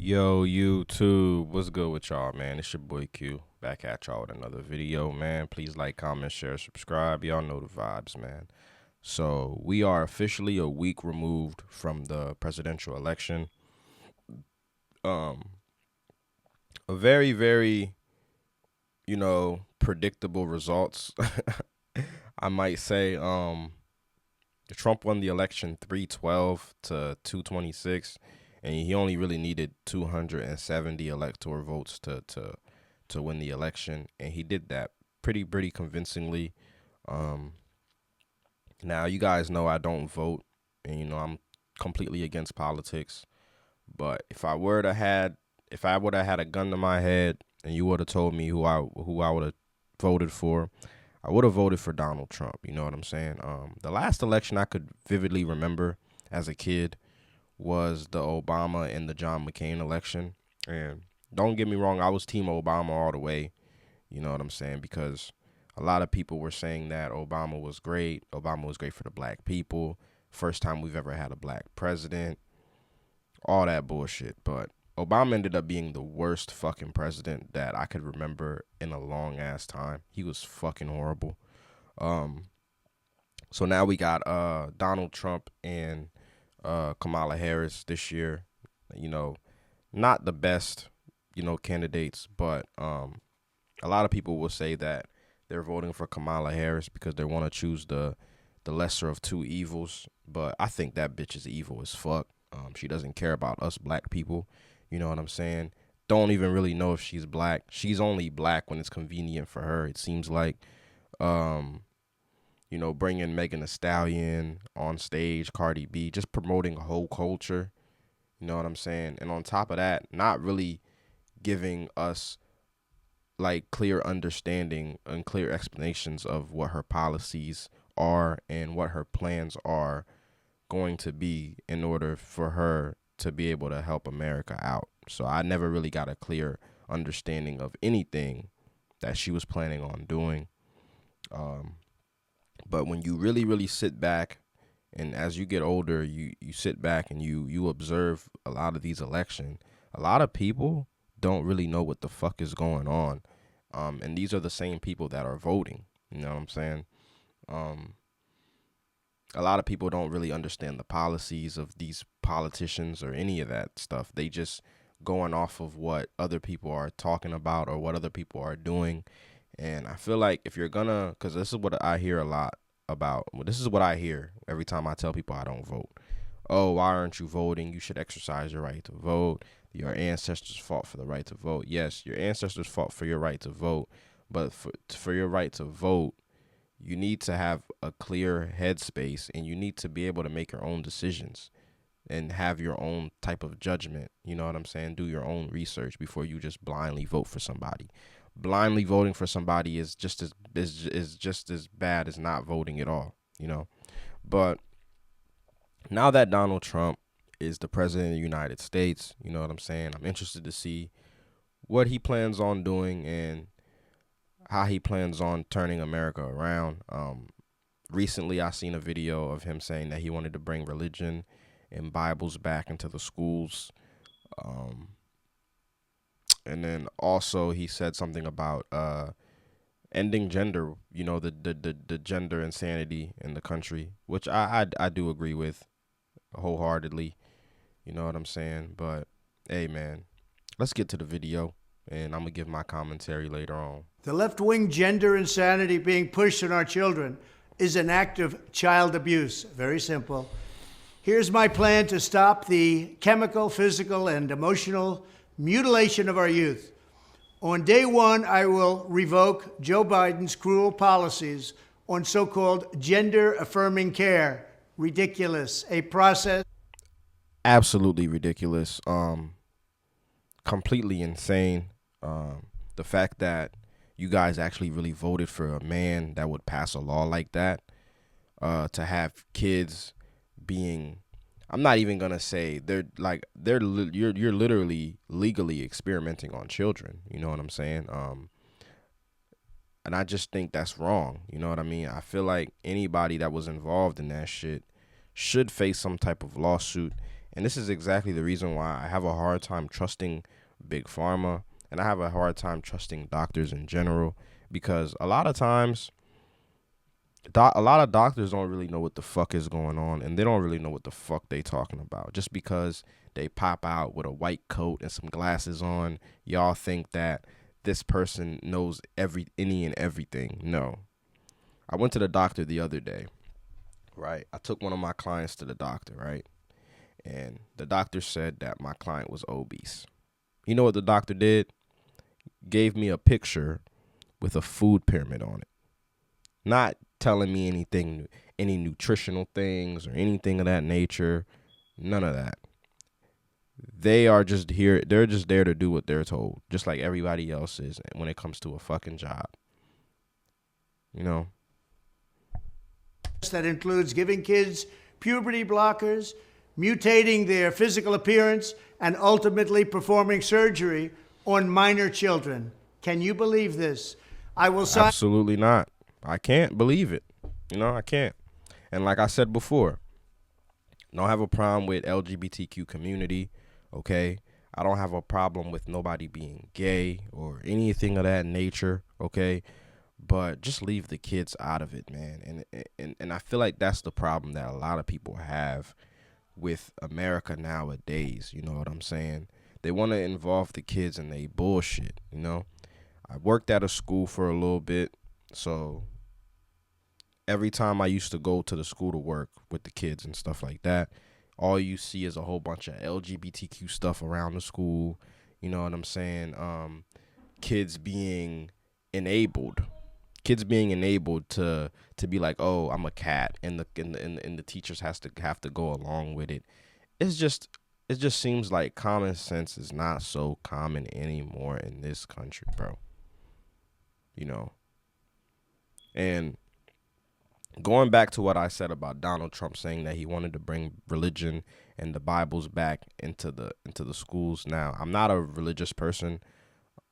Yo, YouTube, what's good with y'all, man? It's your boy Q, back at y'all with another video, man. Please like, comment, share, subscribe. Y'all know the vibes, man. So, we are officially a week removed from the presidential election. Um, a very, predictable results. I might say, Trump won the election 312 to 226, and he only really needed 270 electoral votes to win the election, and he did that pretty convincingly. Um, Now you guys know I don't vote, and I'm completely against politics. But if I would have had a gun to my head, and you would have told me who I would have voted for, I would have voted for Donald Trump. You know what I'm saying? The last election I could vividly remember as a kid was the Obama and the John McCain election. And don't get me wrong, I was Team Obama all the way. You know what I'm saying? Because a lot of people were saying that Obama was great. Obama was great for the black people. First time we've ever had a black president. All that bullshit. But Obama ended up being the worst fucking president that I could remember in a long ass time. He was fucking horrible. Um, so now we got Donald Trump and Kamala Harris this year. You know, not the best, candidates, but a lot of people will say that they're voting for Kamala Harris because they want to choose the lesser of two evils. But I think that bitch is evil as fuck. She doesn't care about us black people. You know what I'm saying? Don't even really know if she's black. She's only black when it's convenient for her. It seems like, um, bringing Megan Thee Stallion on stage, Cardi B, just promoting a whole culture. You know what I'm saying? And on top of that, not really giving us like clear understanding and clear explanations of what her policies are and what her plans are going to be in order for her to be able to help America out. So I never really got a clear understanding of anything that she was planning on doing. Um, but when you really sit back, and as you get older, you sit back and you observe a lot of these elections, a lot of people don't really know what the fuck is going on. And these are the same people that are voting. You know what I'm saying? Um, a lot of people don't really understand the policies of these politicians or any of that stuff. They just going off of what other people are talking about or what other people are doing. And I feel like if you're gonna, because this is what I hear a lot about. Well, this is what I hear every time I tell people I don't vote. Oh, why aren't you voting? You should exercise your right to vote. Your ancestors fought for the right to vote. Yes, your ancestors fought for your right to vote, but for your right to vote, you need to have a clear headspace and you need to be able to make your own decisions and have your own type of judgment. You know what I'm saying? Do your own research before you just blindly vote for somebody. Blindly voting for somebody is just as bad as not voting at all, you know. But now that Donald Trump is the president of the United States, you know what I'm saying? I'm interested to see what he plans on doing and how he plans on turning America around. Recently, I seen a video of him saying that he wanted to bring religion and Bibles back into the schools. Um, and then also he said something about ending gender, the gender insanity in the country, which I do agree with wholeheartedly. You know what I'm saying? But hey, man, let's get to the video, and I'm gonna give my commentary later on. The left-wing gender insanity being pushed on our children is an act of child abuse. Very simple. Here's my plan to stop the chemical, physical, and emotional mutilation of our youth. On day one, I will revoke Joe Biden's cruel policies on so-called gender-affirming care. Ridiculous. A process. Absolutely ridiculous. Completely insane. The fact that you guys actually really voted for a man that would pass a law like that, to have kids being, I'm not even gonna say you're literally legally experimenting on children. You know what I'm saying? And I just think that's wrong. You know what I mean? I feel like anybody that was involved in that shit should face some type of lawsuit And this is exactly the reason why I have a hard time trusting big pharma, and I have a hard time trusting doctors in general, because a lot of times a lot of doctors don't really know what the fuck is going on, and they don't really know what the fuck they talking about. Just because they pop out with a white coat and some glasses on, y'all think that this person knows any and everything. No. I went to the doctor the other day, right? I took one of my clients to the doctor, right? And the doctor said that my client was obese. You know what the doctor did? Gave me a picture with a food pyramid on it. Not telling me anything, any nutritional things or anything of that nature. None of that. They are just here. They're just there to do what they're told, just like everybody else is when it comes to a fucking job. You know? That includes giving kids puberty blockers, mutating their physical appearance, and ultimately performing surgery on minor children. Can you believe this? I will sign. Absolutely not. I can't believe it. I can't. And like I said before, I don't have a problem with LGBTQ community, okay? I don't have a problem with nobody being gay or anything of that nature, okay? But just leave the kids out of it, man. And I feel like that's the problem that a lot of people have with America nowadays. You know what I'm saying? They want to involve the kids in they bullshit, I worked at a school for a little bit, so every time I used to go to the school to work with the kids and stuff like that, all you see is a whole bunch of LGBTQ stuff around the school. You know what I'm saying? Kids being enabled to be like, oh, I'm a cat, and the teachers have to go along with it. It just seems like common sense is not so common anymore in this country, bro. And going back to what I said about Donald Trump saying that he wanted to bring religion and the Bibles back into the schools. Now, I'm not a religious person.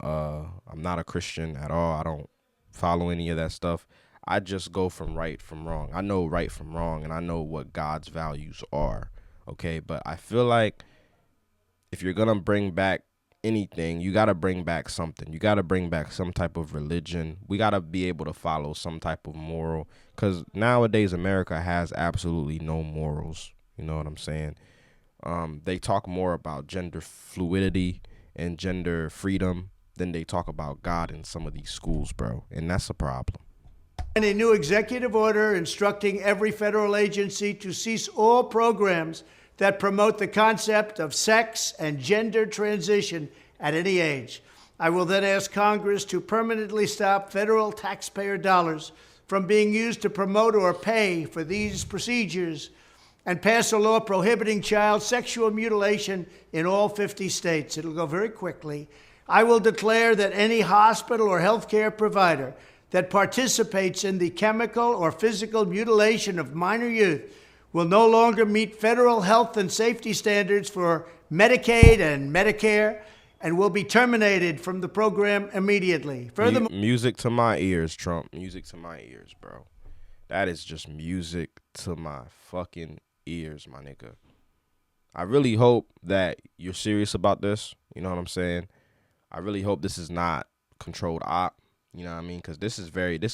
I'm not a Christian at all. I don't follow any of that stuff. I just go from right from wrong. I know right from wrong, and I know what God's values are. Okay, but I feel like if you're gonna bring back anything, you gotta bring back something. You gotta bring back some type of religion. We gotta be able to follow some type of moral, because nowadays America has absolutely no morals. You know what I'm saying? They talk more about gender fluidity and gender freedom than they talk about God in some of these schools, bro. And that's a problem. And a new executive order instructing every federal agency to cease all programs that promote the concept of sex and gender transition at any age. I will then ask Congress to permanently stop federal taxpayer dollars from being used to promote or pay for these procedures, and pass a law prohibiting child sexual mutilation in all 50 states. It'll go very quickly. I will declare that any hospital or healthcare provider that participates in the chemical or physical mutilation of minor youth will no longer meet federal health and safety standards for Medicaid and Medicare, and will be terminated from the program immediately. Furthermore, music to my ears, Trump. Music to my ears, bro. That is just music to my fucking ears, my nigga. I really hope that you're serious about this. You know what I'm saying? I really hope this is not controlled op. You know what I mean? Because this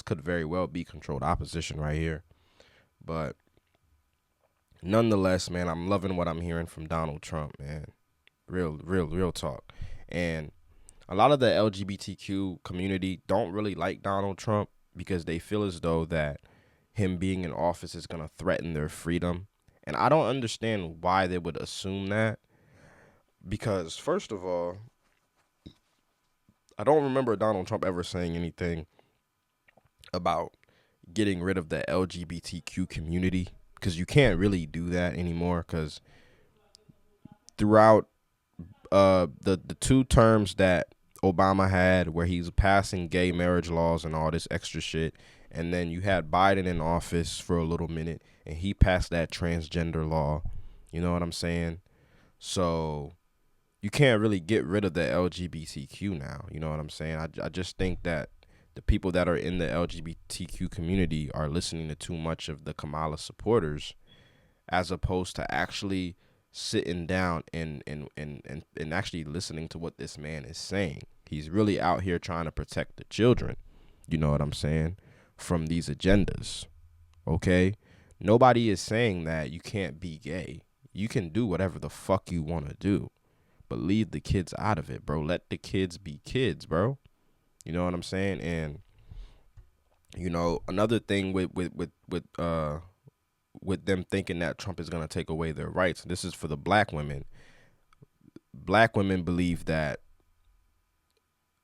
could very well be controlled opposition right here. But nonetheless, man, I'm loving what I'm hearing from Donald Trump, man. Real talk. And a lot of the LGBTQ community don't really like Donald Trump because they feel as though that him being in office is going to threaten their freedom. And I don't understand why they would assume that. Because, first of all, I don't remember Donald Trump ever saying anything about getting rid of the LGBTQ community, because you can't really do that anymore, because throughout the 2 terms that Obama had, where he's passing gay marriage laws and all this extra shit, and then you had Biden in office for a little minute, and he passed that transgender law. You know what I'm saying? So you can't really get rid of the LGBTQ now. You know what I'm saying? I just think that the people that are in the LGBTQ community are listening to too much of the Kamala supporters, as opposed to actually sitting down and actually listening to what this man is saying. He's really out here trying to protect the children, you know what I'm saying, from these agendas. Okay? Nobody is saying that you can't be gay. You can do whatever the fuck you want to do, but leave the kids out of it, bro. Let the kids be kids, bro. You know what I'm saying? And you know, another thing with them thinking that Trump is gonna take away their rights. This is for the black women. Black women believe that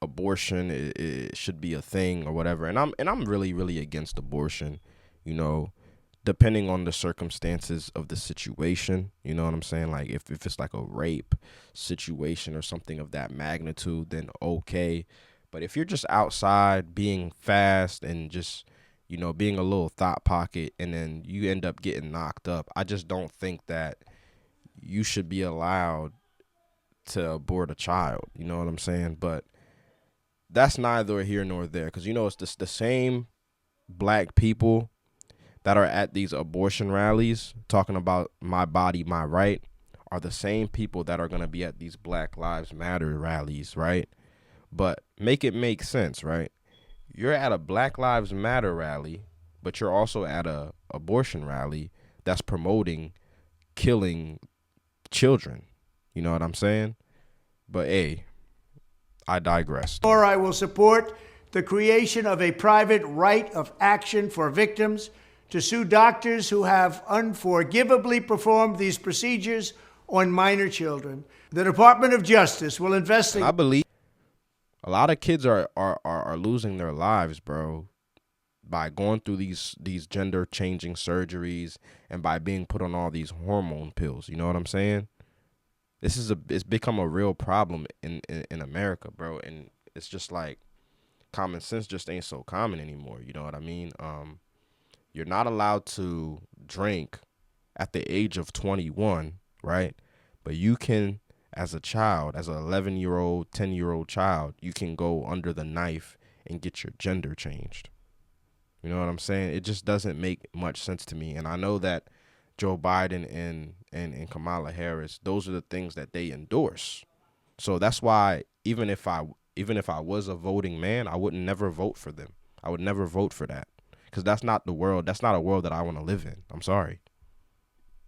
abortion it should be a thing or whatever, and I'm really against abortion. You know, depending on the circumstances of the situation, you know what I'm saying? Like if it's like a rape situation or something of that magnitude, then okay. But if you're just outside being fast and just, you know, being a little thought pocket and then you end up getting knocked up, I just don't think that you should be allowed to abort a child. You know what I'm saying? But that's neither here nor there, because, you know, it's the same black people that are at these abortion rallies talking about my body, my right, are the same people that are going to be at these Black Lives Matter rallies, right? But make it make sense, right? You're at a Black Lives Matter rally, but you're also at a abortion rally that's promoting killing children. You know what I'm saying? But hey, I digress. Or I will support the creation of a private right of action for victims to sue doctors who have unforgivably performed these procedures on minor children. The Department of Justice will investigate. I believe a lot of kids are losing their lives, bro, by going through these gender changing surgeries and by being put on all these hormone pills. You know what I'm saying? It's become a real problem in America, bro, and it's just like common sense just ain't so common anymore. You know what I mean? You're not allowed to drink at the age of 21, right? But you can, as a child, as an 11-year-old, 10-year-old child, you can go under the knife and get your gender changed. You know what I'm saying? It just doesn't make much sense to me. And I know that Joe Biden and Kamala Harris, those are the things that they endorse. So that's why even if I was a voting man, I would never vote for them. I would never vote for that, because that's not the world. That's not a world that I want to live in. I'm sorry.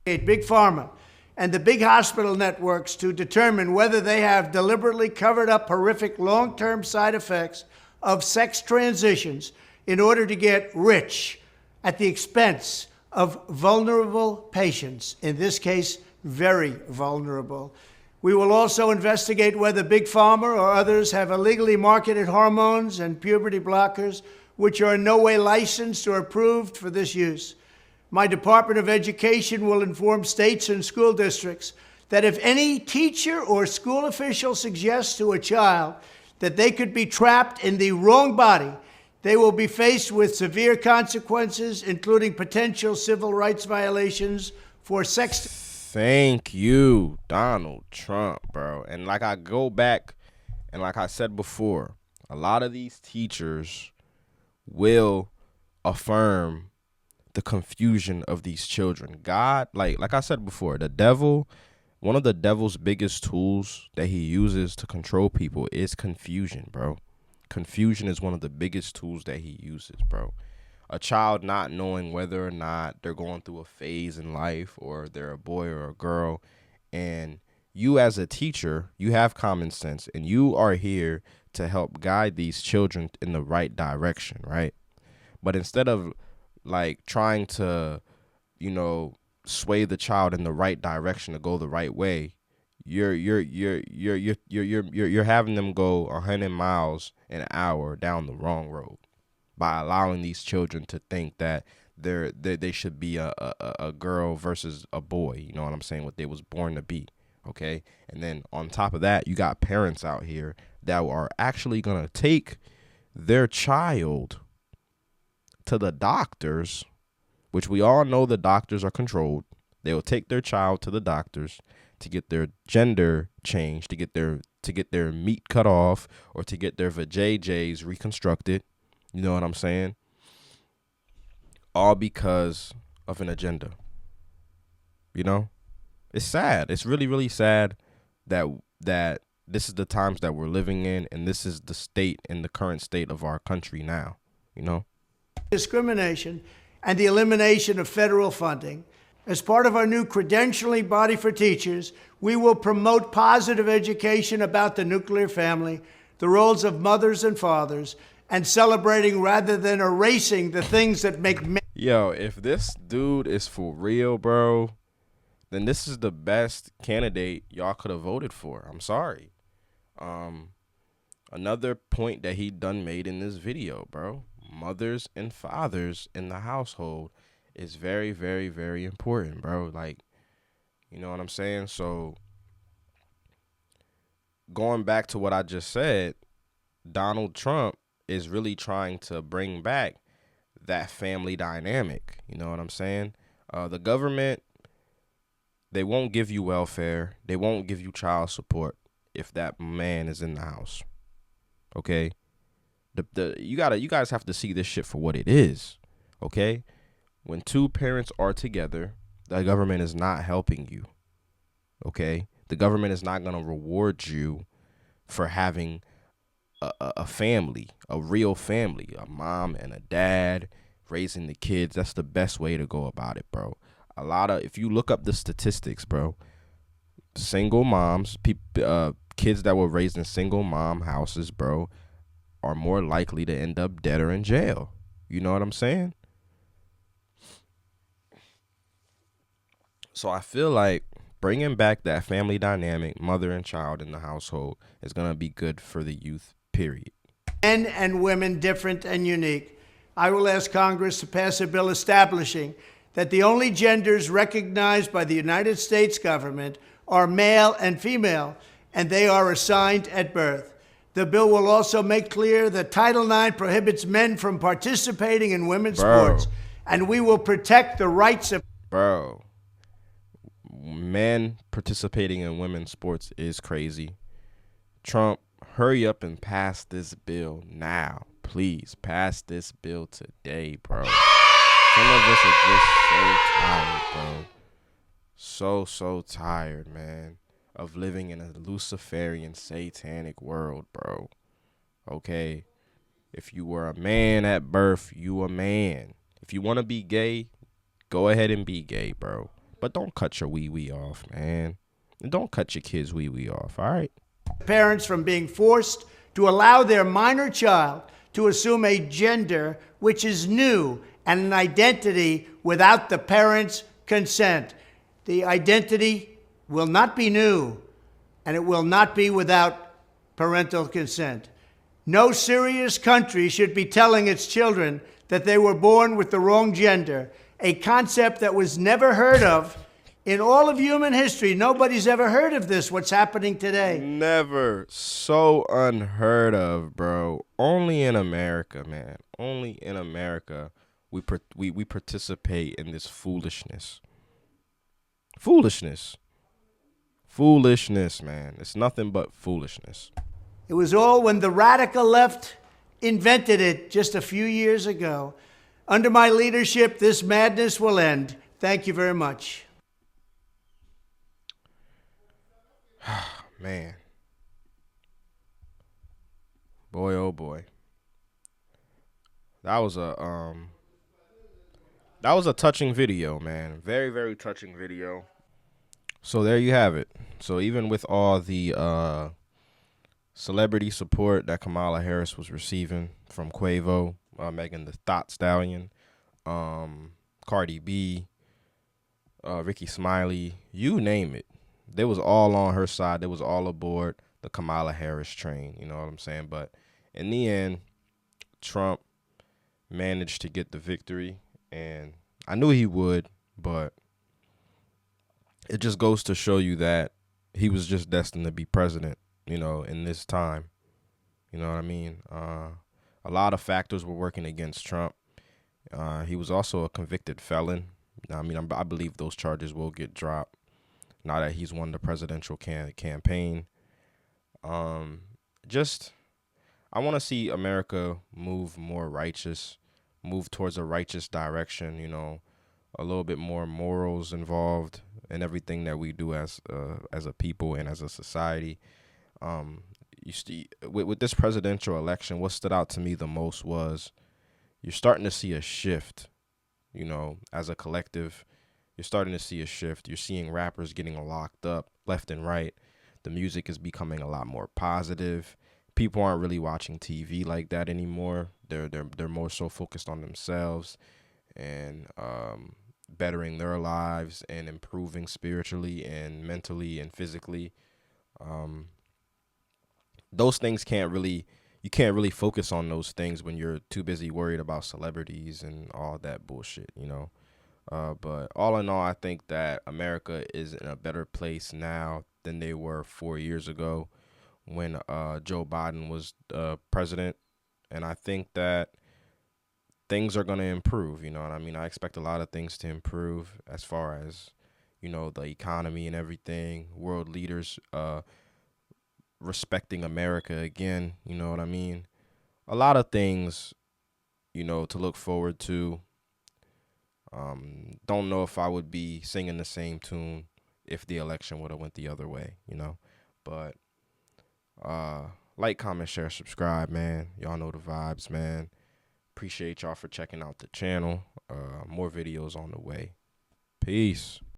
Big Pharma and the big hospital networks to determine whether they have deliberately covered up horrific long-term side effects of sex transitions in order to get rich at the expense of vulnerable patients, in this case, very vulnerable. We will also investigate whether Big Pharma or others have illegally marketed hormones and puberty blockers which are in no way licensed or approved for this use. My Department of Education will inform states and school districts that if any teacher or school official suggests to a child that they could be trapped in the wrong body, they will be faced with severe consequences, including potential civil rights violations for sex. Thank you, Donald Trump, bro. And like I go back, and like I said before, a lot of these teachers will affirm the confusion of these children. God, like I said before, the devil, one of the devil's biggest tools that he uses to control people is confusion, bro. Confusion is one of the biggest tools that he uses, bro. A child not knowing whether or not they're going through a phase in life or they're a boy or a girl. And you as a teacher, you have common sense and you are here to help guide these children in the right direction, right? But instead of like trying to, you know, sway the child in the right direction to go the right way, you're having them go 100 miles an hour down the wrong road by allowing these children to think that they should be a girl versus a boy. You know what I'm saying? What they was born to be. Okay. And then on top of that, you got parents out here that are actually going to take their child to the doctors, which we all know the doctors are controlled. They will take their child to the doctors to get their gender changed, to get their meat cut off, or to get their vajayjays reconstructed. You know what I'm saying? All because of an agenda. You know? It's sad. It's really, really sad that this is the times that we're living in, and this is the state and the current state of our country now. You know. Discrimination and the elimination of federal funding. As part of our new credentialing body for teachers, we will promote positive education about the nuclear family, the roles of mothers and fathers, and celebrating rather than erasing the things that make men. Yo, if this dude is for real, bro, then this is the best candidate y'all could have voted for. I'm sorry. Another point that he done made in this video, bro. Mothers and fathers in the household is very, very, very important, bro. Like, you know what I'm saying? So, going back to what I just said, Donald Trump is really trying to bring back that family dynamic. You know what I'm saying? The government, they won't give you welfare. They won't give you child support if that man is in the house. Okay? You guys have to see this shit for what it is. Okay? When two parents are together, the government is not helping you. Okay? The government is not going to reward you for having a family, a real family, a mom and a dad raising the kids. That's the best way to go about it, bro. If you look up the statistics, bro, single moms, kids that were raised in single mom houses, bro, are more likely to end up dead or in jail. You know what I'm saying? So I feel like bringing back that family dynamic, mother and child in the household, is going to be good for the youth, period. Men and women different and unique. I will ask Congress to pass a bill establishing that the only genders recognized by the United States government are male and female, and they are assigned at birth. The bill will also make clear that Title IX prohibits men from participating in women's sports, and we will protect the rights of... Bro, men participating in women's sports is crazy. Trump, hurry up and pass this bill now. Please, pass this bill today, bro. Some of us are just so tired, bro. So tired, man, of living in a Luciferian, satanic world, bro. Okay? If you were a man at birth, you a man. If you want to be gay, go ahead and be gay, bro. But don't cut your wee-wee off, man. And don't cut your kids' wee-wee off, all right? Parents from being forced to allow their minor child to assume a gender which is new and an identity without the parent's consent. The identity will not be new, and it will not be without parental consent. No serious country should be telling its children that they were born with the wrong gender, a concept that was never heard of in all of human history. Nobody's ever heard of this, what's happening today. Never. So unheard of, bro. Only in America, man. Only in America we participate in this foolishness. Foolishness, man. It's nothing but foolishness. It was all when the radical left invented it just a few years ago. Under my leadership, this madness will end. Thank you very much. Man. Boy, oh boy. That was a touching video, man. Very, very touching video. So there you have it. So even with all the celebrity support that Kamala Harris was receiving from Quavo, Megan Thee Stallion, Cardi B, Ricky Smiley, you name it. They was all on her side. They was all aboard the Kamala Harris train. You know what I'm saying? But in the end, Trump managed to get the victory. And I knew he would, but it just goes to show you that he was just destined to be president, you know, in this time. You know what I mean? A lot of factors were working against Trump. He was also a convicted felon. I mean, I believe those charges will get dropped now that he's won the presidential campaign. I want to see America move more righteous, move towards a righteous direction, you know, a little bit more morals involved, and everything that we do as a people and as a society. You see, with this presidential election, what stood out to me the most was you're starting to see a shift. You know, as a collective, you're starting to see a shift. You're seeing rappers getting locked up left and right. The music is becoming a lot more positive. People aren't really watching TV like that anymore. They're more so focused on themselves and bettering their lives and improving spiritually and mentally and physically. Um, those things you can't really focus on those things when you're too busy worried about celebrities and all that bullshit, you know. But all in all, I think that America is in a better place now than they were 4 years ago when Joe Biden was president. And I think that things are going to improve. You know what I mean? I expect a lot of things to improve as far as, you know, the economy and everything, world leaders respecting America again. You know what I mean? A lot of things, you know, to look forward to. Don't know if I would be singing the same tune if the election would have went the other way, you know. But like, comment, share, subscribe, man. Y'all know the vibes, man. Appreciate y'all for checking out the channel. More videos on the way. Peace.